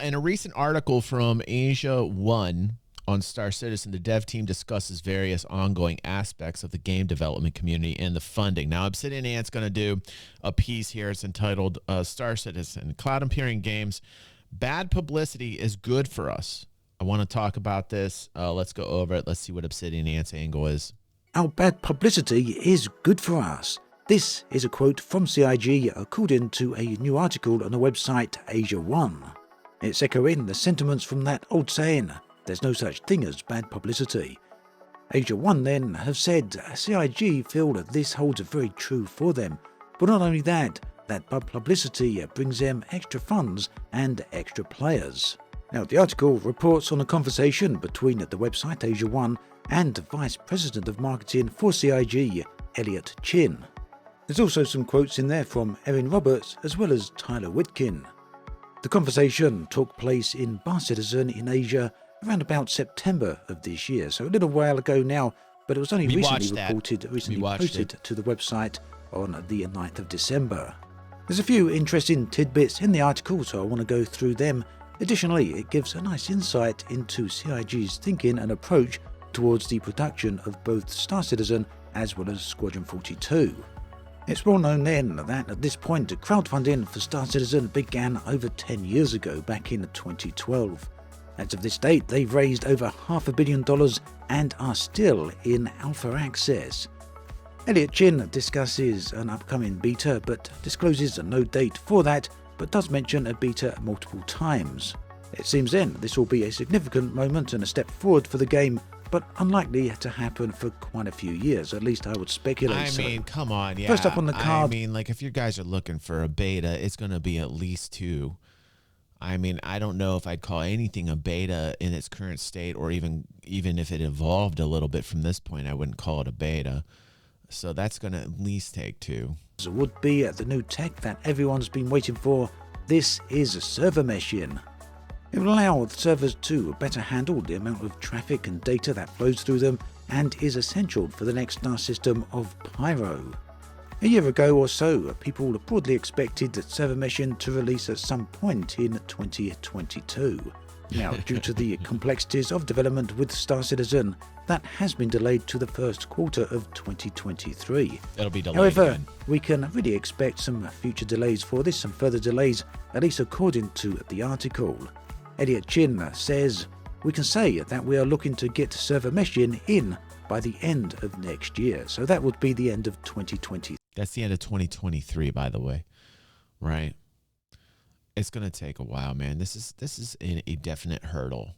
in a recent article from Asia 1 on Star Citizen, the dev team discusses various ongoing aspects of the game development community and the funding. Now, Obsidian Ant's going to do a piece here. It's entitled Star Citizen, Cloud Imperium Games. Bad publicity is good for us. I want to talk about this. Let's go over it. Let's see what Obsidian Ant's angle is. Our bad publicity is good for us. This is a quote from CIG according to a new article on the website Asia 1. It's echoing the sentiments from that old saying, there's no such thing as bad publicity. Asia 1 then have said CIG feel that this holds very true for them, but not only that bad publicity brings them extra funds and extra players. Now, the article reports on a conversation between the website Asia 1 and Vice President of Marketing for CIG, Elliot Chin. There's also some quotes in there from Erin Roberts as well as Tyler Witkin. The conversation took place in Star Citizen in Asia around about September of this year, so a little while ago now, but it was only recently posted to the website on the 9th of December. There's a few interesting tidbits in the article, so I want to go through them. Additionally, it gives a nice insight into CIG's thinking and approach towards the production of both Star Citizen as well as Squadron 42. It's well known then that at this point crowdfunding for Star Citizen began over 10 years ago, back in 2012. As of this date, they've raised over $500 million and are still in alpha access. Elliot Chin discusses an upcoming beta but discloses no date for that, but does mention a beta multiple times. It seems then this will be a significant moment and a step forward for the game, but unlikely to happen for quite a few years, at least I would speculate. I mean, come on, yeah. First up on the card. I mean, like, if you guys are looking for a beta, it's going to be at least 2. I mean, I don't know if I'd call anything a beta in its current state, or even if it evolved a little bit from this point, I wouldn't call it a beta. So that's going to at least take 2. It would be the new tech that everyone's been waiting for. This is server meshing. It will allow the servers to better handle the amount of traffic and data that flows through them, and is essential for the next star system of Pyro. A year ago or so, people broadly expected server meshing to release at some point in 2022. Now, due to the complexities of development with Star Citizen, that has been delayed to the first quarter of 2023. It'll be delayed. However, again. We can really expect some future delays for this, some further delays, at least according to the article. Elliot Chin says, we can say that we are looking to get server meshing in by the end of next year. So that would be the end of 2020. That's the end of 2023, by the way, right? It's going to take a while, man. This is a definite hurdle.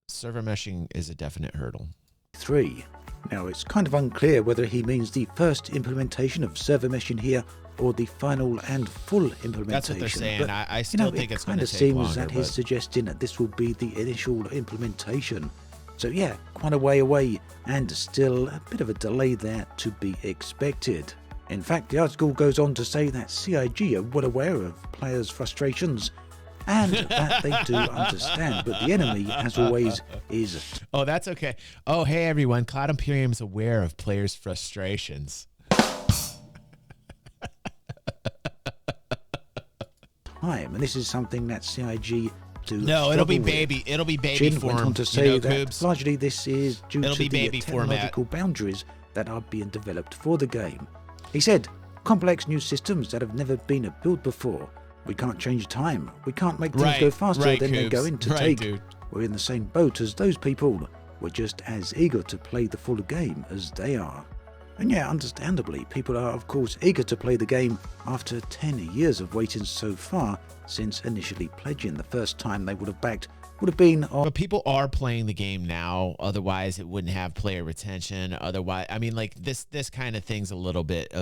Server meshing is a definite hurdle. 3. Now, it's kind of unclear whether he means the first implementation of server meshing here or the final and full implementation. That's what they're saying. But, I still think it's going to take longer. It kind of seems that he's suggesting that this will be the initial implementation. So yeah, quite a way away, and still a bit of a delay there to be expected. In fact, the article goes on to say that CIG are well aware of players' frustrations, and that they do understand, but the enemy, as always, is... Oh, that's okay. Oh, hey, everyone. Cloud Imperium is aware of players' frustrations. Time, and this is something that CIG do. No, it'll be baby. It'll be baby Chin form. Went on to say that Coobs? largely this is due It'll to be the baby technological format. boundaries that are being developed for the game. He said, complex new systems that have never been built before. We can't change time. We can't make things go faster than they're going to take. Dude. We're in the same boat as those people. We're just as eager to play the full game as they are. And yeah, understandably, people are of course eager to play the game after 10 years of waiting so far since initially pledging. The first time they would have backed would have been on... But people are playing the game now, otherwise it wouldn't have player retention. Otherwise, I mean, like this kind of thing's a little bit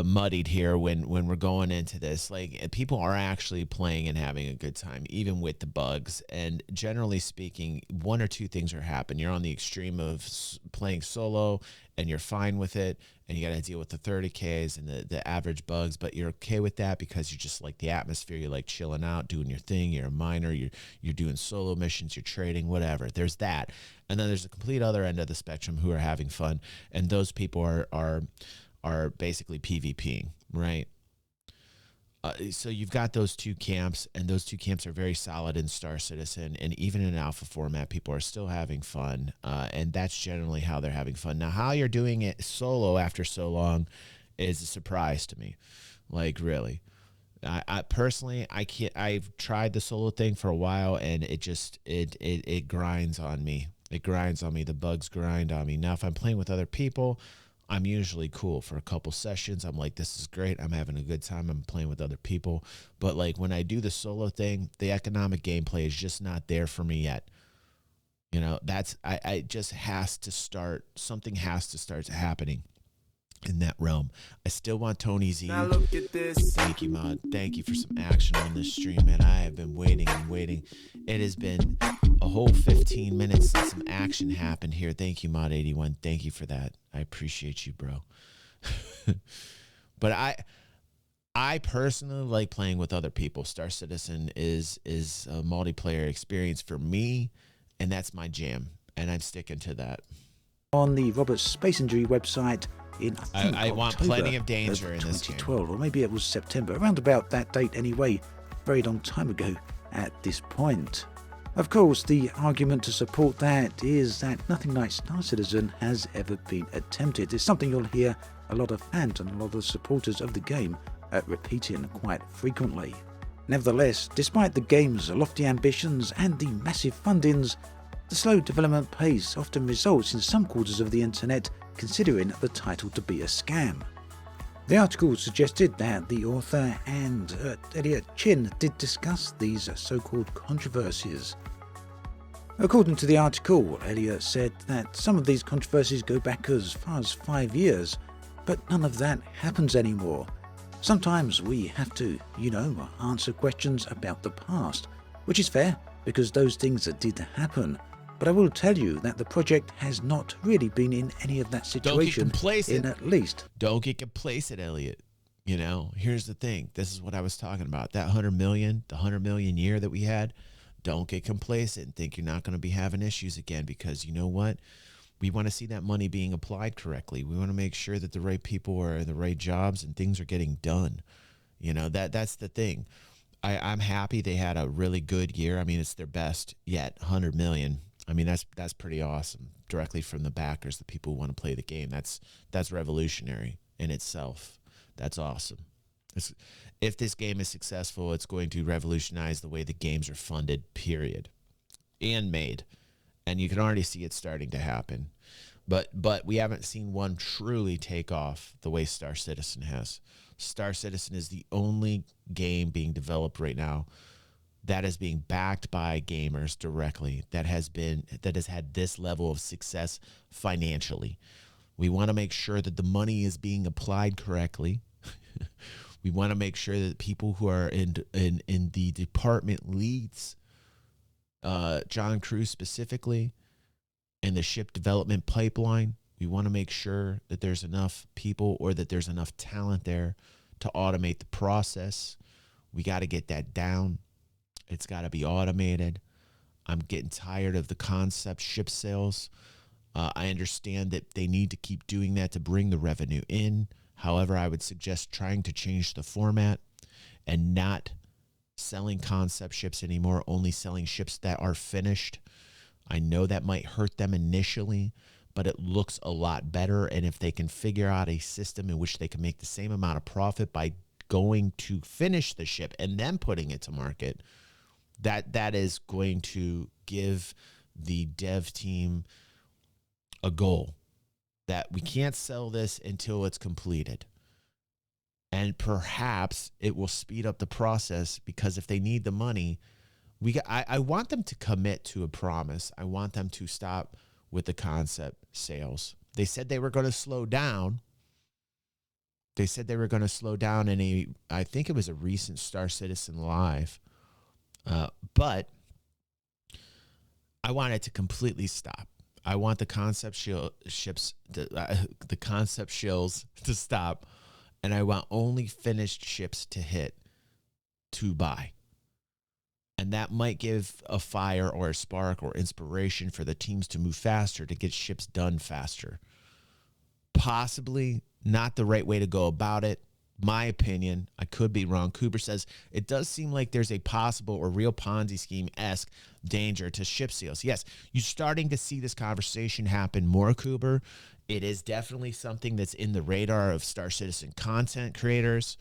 muddied here when we're going into this. Like, people are actually playing and having a good time, even with the bugs. And generally speaking, one or two things are happening. You're on the extreme of playing solo and you're fine with it, and you got to deal with the 30Ks and the average bugs, but you're okay with that because you just like the atmosphere. You like chilling out, doing your thing. You're a miner. You're doing solo missions. You're trading, whatever. There's that, and then there's the complete other end of the spectrum who are having fun, and those people are basically PvPing, right? So you've got those two camps, and those two camps are very solid in Star Citizen, and even in alpha format, people are still having fun, and that's generally how they're having fun. Now, how you're doing it solo after so long is a surprise to me. Like, really. I personally, I can't. I've tried the solo thing for a while, and it just it grinds on me. It grinds on me. The bugs grind on me. Now, if I'm playing with other people, I'm usually cool for a couple sessions. I'm like, this is great. I'm having a good time. I'm playing with other people. But like when I do the solo thing, the economic gameplay is just not there for me yet. You know, I just has to start. Something has to start happening in that realm. I still want Tony Z. Now look at this. Thank you, Mod. Thank you for some action on this stream, man. I have been waiting and waiting. It has been a whole 15 minutes since some action happened here. Thank you, Mod 81. Thank you for that. I appreciate you, bro. But I personally like playing with other people. Star Citizen is a multiplayer experience for me, and that's my jam, and I'm sticking to that. On the Robert Space Injury website in I want October plenty of danger in this game. 2012, or maybe it was September, around about that date anyway, very long time ago at this point. Of course, the argument to support that is that nothing like Star Citizen has ever been attempted. It's something you'll hear a lot of fans and a lot of supporters of the game repeating quite frequently. Nevertheless, despite the game's lofty ambitions and the massive fundings, the slow development pace often results in some quarters of the internet considering the title to be a scam. The article suggested that the author and Elliot Chin did discuss these so-called controversies. According to the article, Elliot said that some of these controversies go back as far as 5 years, but none of that happens anymore. Sometimes we have to, answer questions about the past, which is fair because those things did happen. But I will tell you that the project has not really been in any of that situation in at least. Don't get complacent, Elliot. You know, here's the thing. This is what I was talking about. That 100 million, the 100 million year that we had, don't get complacent and think you're not going to be having issues again, because you know what? We want to see that money being applied correctly. We want to make sure that the right people are in the right jobs and things are getting done. You know, that's the thing. I'm happy they had a really good year. I mean, it's their best yet, 100 million. I mean, that's pretty awesome. Directly from the backers, the people who want to play the game. That's revolutionary in itself. That's awesome. If this game is successful, it's going to revolutionize the way the games are funded, period, and made. And you can already see it starting to happen. But we haven't seen one truly take off the way Star Citizen has. Star Citizen is the only game being developed right now that is being backed by gamers directly, that has had this level of success financially. We want to make sure that the money is being applied correctly. We want to make sure that people who are in the department leads, John Cruz specifically, and the ship development pipeline, we want to make sure that there's enough people or that there's enough talent there to automate the process. We got to get that down. It's got to be automated. I'm getting tired of the concept ship sales. I understand that they need to keep doing that to bring the revenue in. However, I would suggest trying to change the format and not selling concept ships anymore, only selling ships that are finished. I know that might hurt them initially, but it looks a lot better. And if they can figure out a system in which they can make the same amount of profit by going to finish the ship and then putting it to market, that is going to give the dev team a goal that we can't sell this until it's completed. And perhaps it will speed up the process, because if they need the money, I want them to commit to a promise. I want them to stop with the concept sales. They said they were going to slow down. They said they were going to slow down in I think it was a recent Star Citizen Live. But I want it to completely stop. I want the concept ships, the concept shills to stop, and I want only finished ships to hit to buy. And that might give a fire or a spark or inspiration for the teams to move faster, to get ships done faster. Possibly not the right way to go about it, my opinion, I could be wrong. Cooper says it does seem like there's a possible or real Ponzi scheme-esque danger to ship seals. Yes, you're starting to see this conversation happen more, Cooper. It is definitely something that's in the radar of Star Citizen content creators.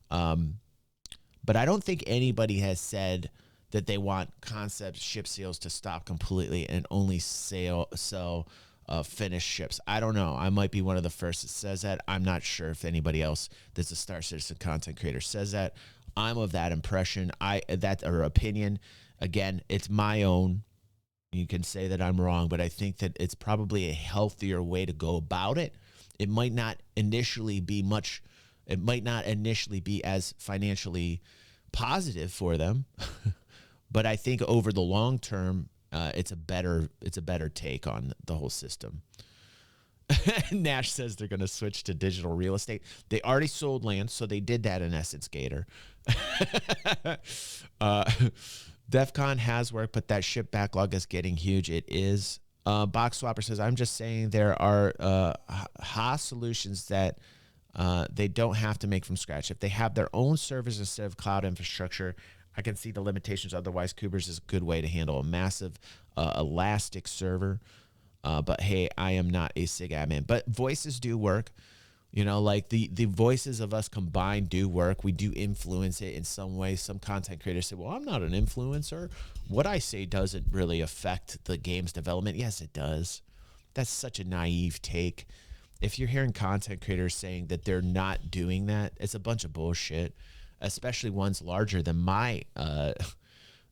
But I don't think anybody has said that they want concept ship seals to stop completely and only sell finished ships. I don't know. I might be one of the first that says that. I'm not sure if anybody else that's a Star Citizen content creator says that. I'm of that impression. Or opinion. Again, it's my own. You can say that I'm wrong, but I think that it's probably a healthier way to go about it. It might not initially be as financially positive for them, but I think over the long term, it's a better take on the whole system. Nash says they're going to switch to digital real estate. They already sold land, so they did that in Essence Gator. DEFCON has worked, but that ship backlog is getting huge. It is. Box Swapper says, I'm just saying there are Haas solutions that they don't have to make from scratch. If they have their own servers instead of cloud infrastructure, I can see the limitations. Otherwise, Kubers is a good way to handle a massive elastic server. But hey, I am not a SIG admin. But voices do work. You know, like the voices of us combined do work. We do influence it in some way. Some content creators say, well, I'm not an influencer. What I say doesn't really affect the game's development. Yes, it does. That's such a naive take. If you're hearing content creators saying that they're not doing that, it's a bunch of bullshit, especially ones larger than my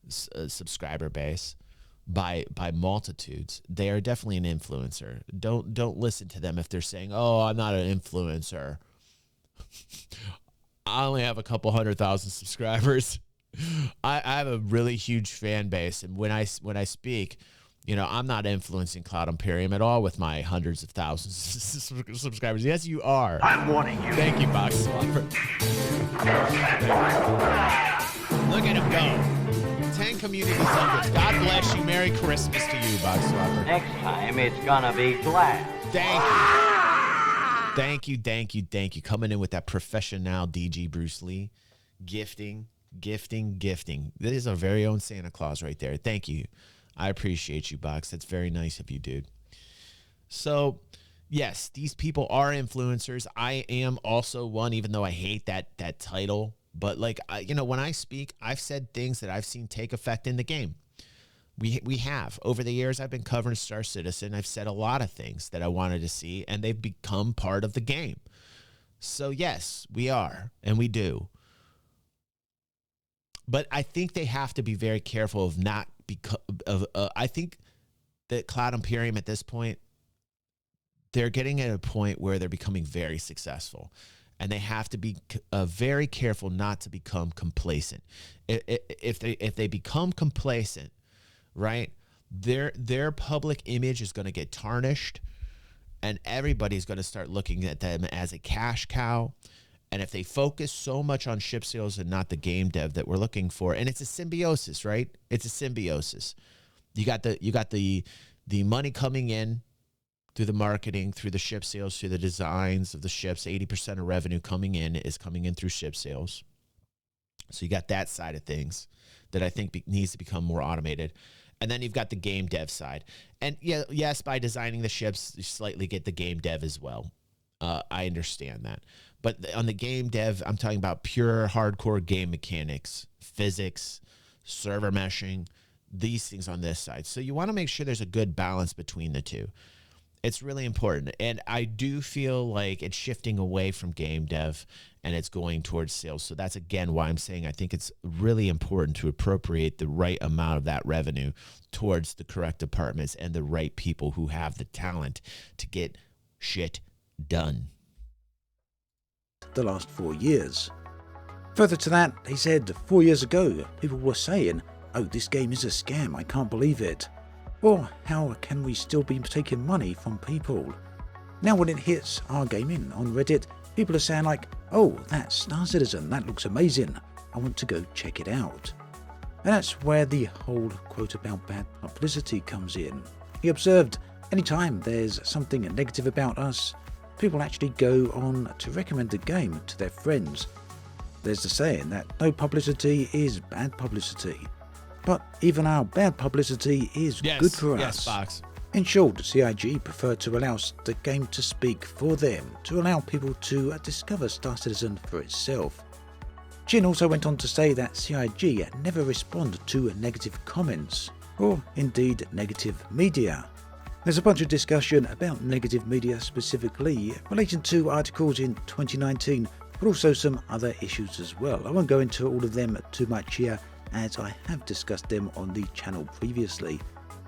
subscriber base by multitudes. They are definitely an influencer. Don't listen to them if they're saying, oh, I'm not an influencer. I only have a couple 100,000 subscribers. I have a really huge fan base, and when I speak, you know, I'm not influencing Cloud Imperium at all with my hundreds of thousands of subscribers. Yes, you are. I'm warning you. Thank you, Box Swapper. Look at him go. 10 community subjects. God bless you. Merry Christmas to you, Box Swapper. Next time, it's gonna be glass. Thank you. Coming in with that professional DG Bruce Lee. Gifting. This is our very own Santa Claus right there. Thank you. I appreciate you, Box. That's very nice of you, dude. So, yes, these people are influencers. I am also one, even though I hate that title. But, like, when I speak, I've said things that I've seen take effect in the game. We have. Over the years, I've been covering Star Citizen. I've said a lot of things that I wanted to see, and they've become part of the game. So, yes, we are, and we do. But I think they have to be very careful of not I think that Cloud Imperium at this point, they're getting at a point where they're becoming very successful, and they have to be very careful not to become complacent. If they become complacent, right, their public image is going to get tarnished, and everybody's going to start looking at them as a cash cow. And if they focus so much on ship sales and not the game dev that we're looking for, and it's a symbiosis, right? It's a symbiosis. You got the money coming in through the marketing, through the ship sales, through the designs of the ships. 80% of revenue coming in through ship sales. So you got that side of things that I think needs to become more automated. And then you've got the game dev side. And yes, by designing the ships, you slightly get the game dev as well. I understand that. But on the game dev, I'm talking about pure hardcore game mechanics, physics, server meshing, these things on this side. So you want to make sure there's a good balance between the two. It's really important. And I do feel like it's shifting away from game dev and it's going towards sales. So that's, again, why I'm saying I think it's really important to appropriate the right amount of that revenue towards the correct departments and the right people who have the talent to get shit done. The last 4 years. Further to that, he said 4 years ago, people were saying, oh, this game is a scam, I can't believe it. Or how can we still be taking money from people? Now when it hits our gaming on Reddit, people are saying like, oh, that's Star Citizen, that looks amazing, I want to go check it out. And that's where the whole quote about bad publicity comes in. He observed, anytime there's something negative about us, people actually go on to recommend the game to their friends. There's the saying that no publicity is bad publicity. But even our bad publicity is good for us. Yes, Fox. In short, CIG prefer to allow the game to speak for them, to allow people to discover Star Citizen for itself. Jin also went on to say that CIG never respond to negative comments, or indeed negative media. There's a bunch of discussion about negative media specifically relating to articles in 2019, but also some other issues as well. I won't go into all of them too much here, as I have discussed them on the channel previously.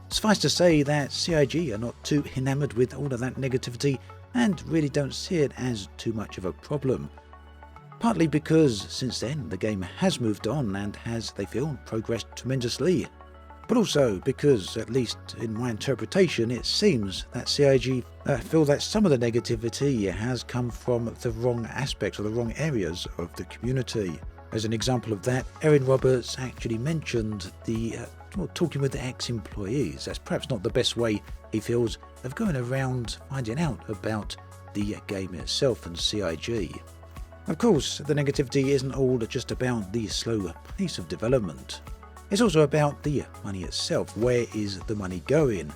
Suffice to say that CIG are not too enamoured with all of that negativity and really don't see it as too much of a problem. Partly because since then the game has moved on and has, they feel, progressed tremendously. But also because, at least in my interpretation, it seems that CIG feel that some of the negativity has come from the wrong aspects or the wrong areas of the community. As an example of that, Erin Roberts actually mentioned talking with the ex-employees. That's perhaps not the best way, he feels, of going around finding out about the game itself and CIG. Of course, the negativity isn't all just about the slow pace of development. It's also about the money itself. Where is the money going?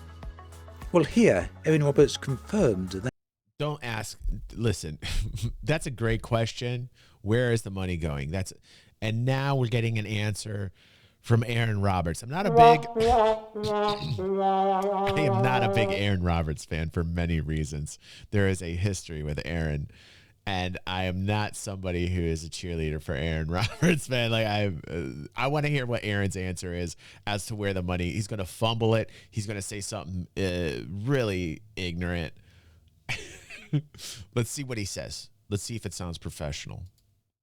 Well, here, Erin Roberts confirmed that... Don't ask. Listen, that's a great question. Where is the money going? And now we're getting an answer from Erin Roberts. I am not a big Erin Roberts fan for many reasons. There is a history with Erin, and I am not somebody who is a cheerleader for Erin Roberts, man. Like I want to hear what Erin's answer is as to where the money. He's going to fumble it. He's going to say something really ignorant. Let's see what he says. Let's see if it sounds professional.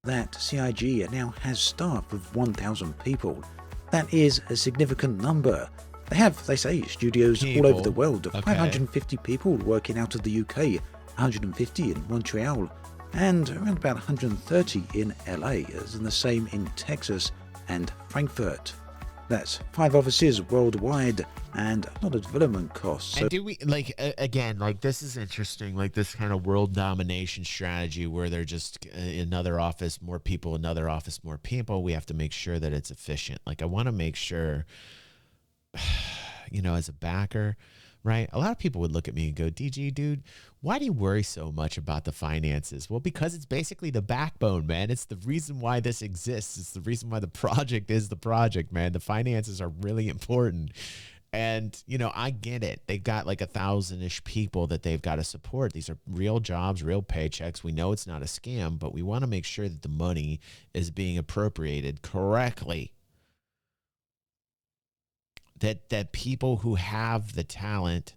That CIG now has staff of 1,000 people. That is a significant number. They have, they say, studios all over the world. Okay. 550 people working out of the UK, 150 in Montreal, and around about 130 in LA, as in the same in Texas and Frankfurt. That's 5 offices worldwide and a lot of development costs. And do we, like, again, like, this is interesting, like this kind of world domination strategy where they're just another office, more people, another office, more people. We have to make sure that it's efficient. Like, I want to make sure, you know, as a backer, right? A lot of people would look at me and go, DG, dude, why do you worry so much about the finances? Well, because it's basically the backbone, man. It's the reason why this exists. It's the reason why the project is the project, man. The finances are really important. And, you know, I get it. They've got like 1,000-ish people that they've got to support. These are real jobs, real paychecks. We know it's not a scam, but we want to make sure that the money is being appropriated correctly. That people who have the talent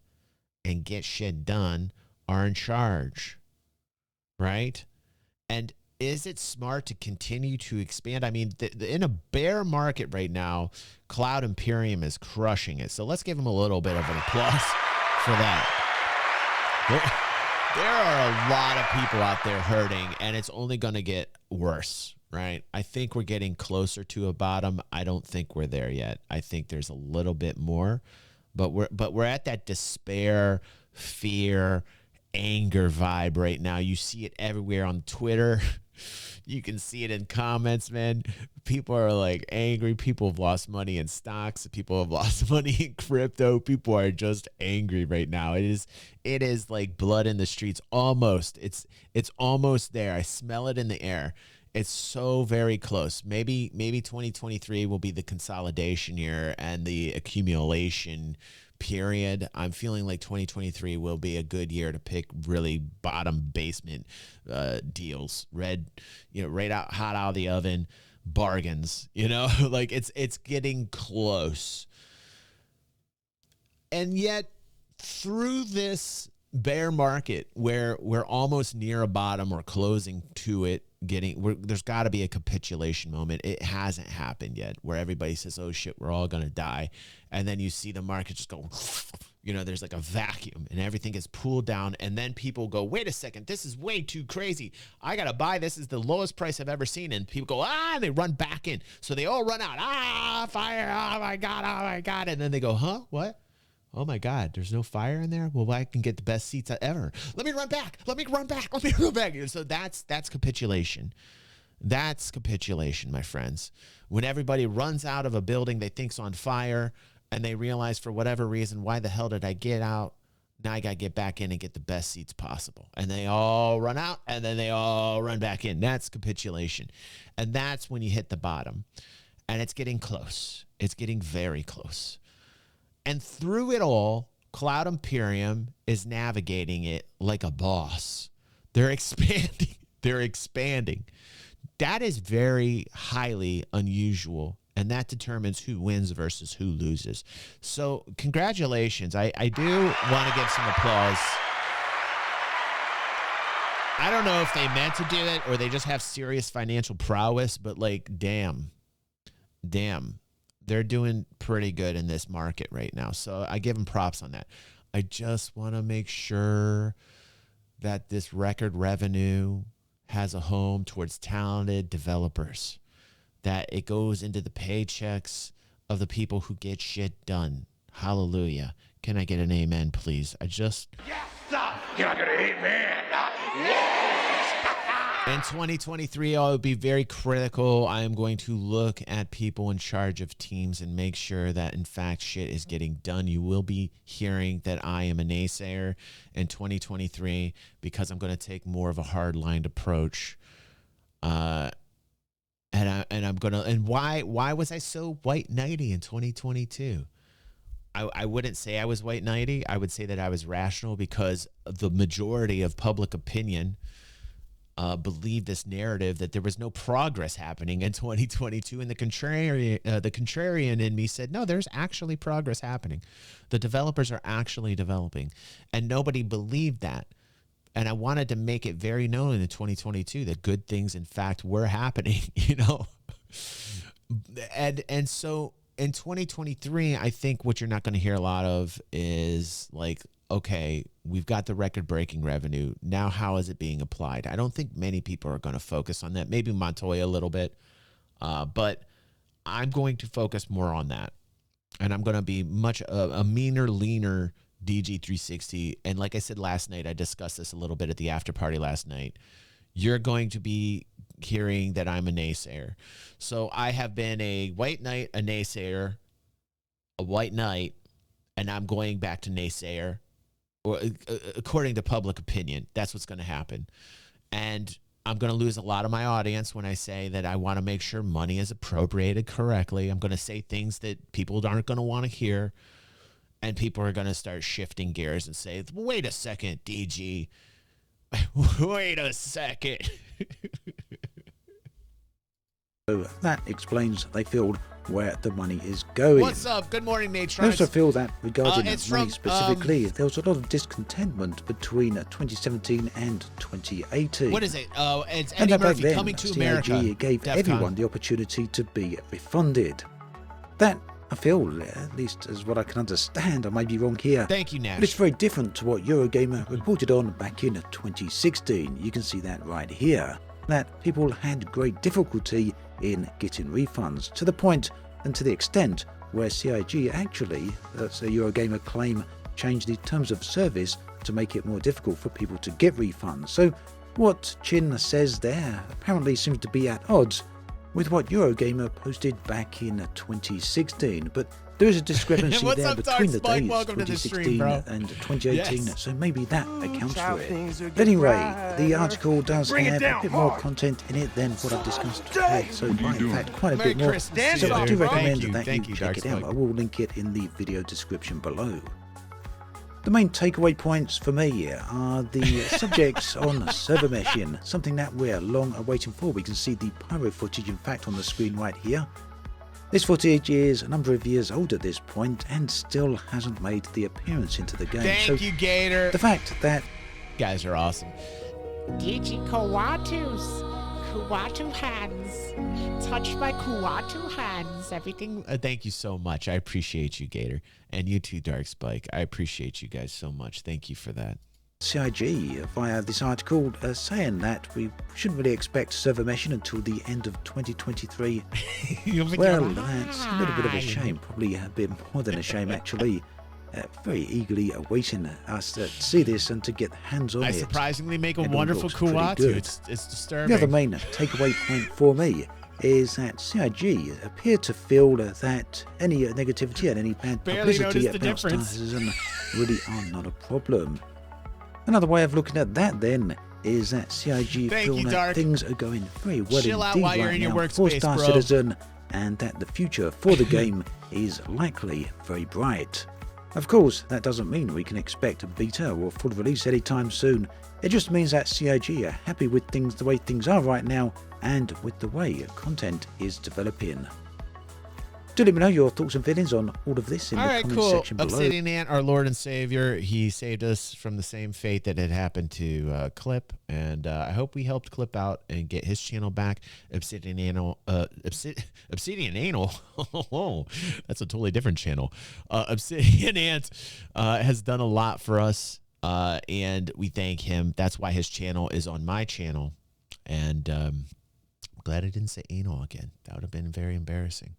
and get shit done are in charge, right? And is it smart to continue to expand? I mean, in a bear market right now, Cloud Imperium is crushing it. So let's give them a little bit of an applause for that. There are a lot of people out there hurting, and it's only going to get worse, right? I think we're getting closer to a bottom. I don't think we're there yet. I think there's a little bit more, but we're at that despair, fear, anger vibe right now. You see it everywhere on Twitter. You can see it in comments, man. People are like angry. People have lost money in stocks. People have lost money in crypto. People are just angry right now. It is like blood in the streets. Almost. It's almost there. I smell it in the air. It's so very close. Maybe 2023 will be the consolidation year and the accumulation period. I'm feeling like 2023 will be a good year to pick really bottom basement deals. Right out hot out of the oven bargains. You know, like it's getting close. And yet through this bear market where we're almost near a bottom or closing to it, there's got to be a capitulation moment. It hasn't happened yet where everybody says, oh shit, we're all gonna die, and then you see the market just go, you know, there's like a vacuum and everything gets pulled down, and then people go, wait a second, this is way too crazy, I gotta buy, this is the lowest price I've ever seen, and people go, and they run back in, so they all run out, fire, oh my god, and then they go, huh, what? Oh my God, there's no fire in there? Well, I can get the best seats ever. Let me run back. Let me run back. Let me run back. So that's capitulation. That's capitulation, my friends. When everybody runs out of a building they think's on fire and they realize for whatever reason, why the hell did I get out? Now I got to get back in and get the best seats possible. And they all run out and then they all run back in. That's capitulation. And that's when you hit the bottom. And it's getting close. It's getting very close. And through it all, Cloud Imperium is navigating it like a boss. They're expanding. They're expanding. That is very highly unusual, and that determines who wins versus who loses. So congratulations. I do want to give some applause. I don't know if they meant to do it or they just have serious financial prowess, but like, damn. They're doing pretty good in this market right now. So I give them props on that. I just want to make sure that this record revenue has a home towards talented developers, that it goes into the paychecks of the people who get shit done. Hallelujah. Can I get an amen, please? Yes, sir. Can I get an amen? Yes. In 2023, I'll be very critical. I am going to look at people in charge of teams and make sure that, in fact, shit is getting done. You will be hearing that I am a naysayer in 2023 because I'm going to take more of a hard-lined approach. And I'm going to, and why was I so white knighty in 2022? I wouldn't say I was white knighty. I would say that I was rational because the majority of public opinion believe this narrative that there was no progress happening in 2022, and the contrarian in me said, no, there's actually progress happening. The developers are actually developing, and nobody believed that. And I wanted to make it very known in 2022 that good things, in fact, were happening, you know. And so in 2023, I think what you're not going to hear a lot of is like, okay, we've got the record-breaking revenue. Now how is it being applied? I don't think many people are going to focus on that. Maybe Montoya a little bit. But I'm going to focus more on that. And I'm going to be much a meaner, leaner DG360. And like I said last night, I discussed this a little bit at the after party last night. You're going to be hearing that I'm a naysayer. So I have been a white knight, a naysayer, a white knight, and I'm going back to naysayer. Or according to public opinion, that's what's going to happen. And I'm going to lose a lot of my audience when I say that I want to make sure money is appropriated correctly. I'm going to say things that people aren't going to want to hear. And people are going to start shifting gears and say, wait a second, DG. Wait a second. So that explains they feel where the money is going. What's up? Good morning, Nate. I also feel that regarding it's money from, specifically, there was a lot of discontentment between 2017 and 2018. What is it? It's And Eddie that back Murphy then, coming to CIG America. gave DEF everyone CON. the opportunity to be refunded. That, I feel, at least as what I can understand, I may be wrong here, Thank you, but Nash. it's very different to what Eurogamer reported on back in 2016. You can see that right here, that people had great difficulty in getting refunds, to the point and to the extent where CIG actually, that's a Eurogamer claim, changed the terms of service to make it more difficult for people to get refunds. So what Chin says there apparently seems to be at odds with what Eurogamer posted back in 2016, but there is a discrepancy What's there up, between the Dark Spike? days, Welcome to the 2016 stream, bro. and 2018, Yes. so maybe that accounts for it. Anyway, the article does have a bit more content in it than what I've discussed today, so in fact quite a Merry bit more, Christmas, so I dude. do Thank recommend you, that thank you you, check Dark it out. Spike. I will link it in the video description below. The main takeaway points for me are the subjects on server meshing, something that we're long awaiting for. We can see the pyro footage, in fact, on the screen right here. This footage is a number of years old at this point and still hasn't made the appearance into the game. Thank you, Gator. The fact that Guys are awesome. DG Kuwatu hands. Touch my Kuwatu hands. Everything. Thank you so much. I appreciate you, Gator. And you too, Dark Spike. I appreciate you guys so much. Thank you for that. CIG via this article saying that we shouldn't really expect server meshing until the end of 2023. Well, that's a little bit of a shame, probably a bit more than a shame actually. very eagerly awaiting us to see this and to get hands on I it. surprisingly make a It all wonderful looks pretty Kuatu. good. It's disturbing. The other main takeaway point for me is that CIG appear to feel that any negativity and any bad Barely publicity noticed the about Star difference. Citizen really are not a problem. Another way of looking at that then is that CIG Thank feel you, that Dark. things are going very well Chill out indeed while you're right in your now for workspace, Star bro. Citizen, and that the future for the game is likely very bright. Of course, that doesn't mean we can expect a beta or full release anytime soon. It just means that CIG are happy with things the way things are right now and with the way content is developing. Do let me know your thoughts and feelings on all of this in All the right, comment cool. section below. Obsidian Ant, our Lord and Savior, he saved us from the same fate that had happened to Clip, and I hope we helped Clip out and get his channel back. Obsidian Anal, Obsidian Anal. Oh, that's a totally different channel. Obsidian Ant has done a lot for us, and we thank him. That's why his channel is on my channel, and I'm glad I didn't say anal again. That would have been very embarrassing.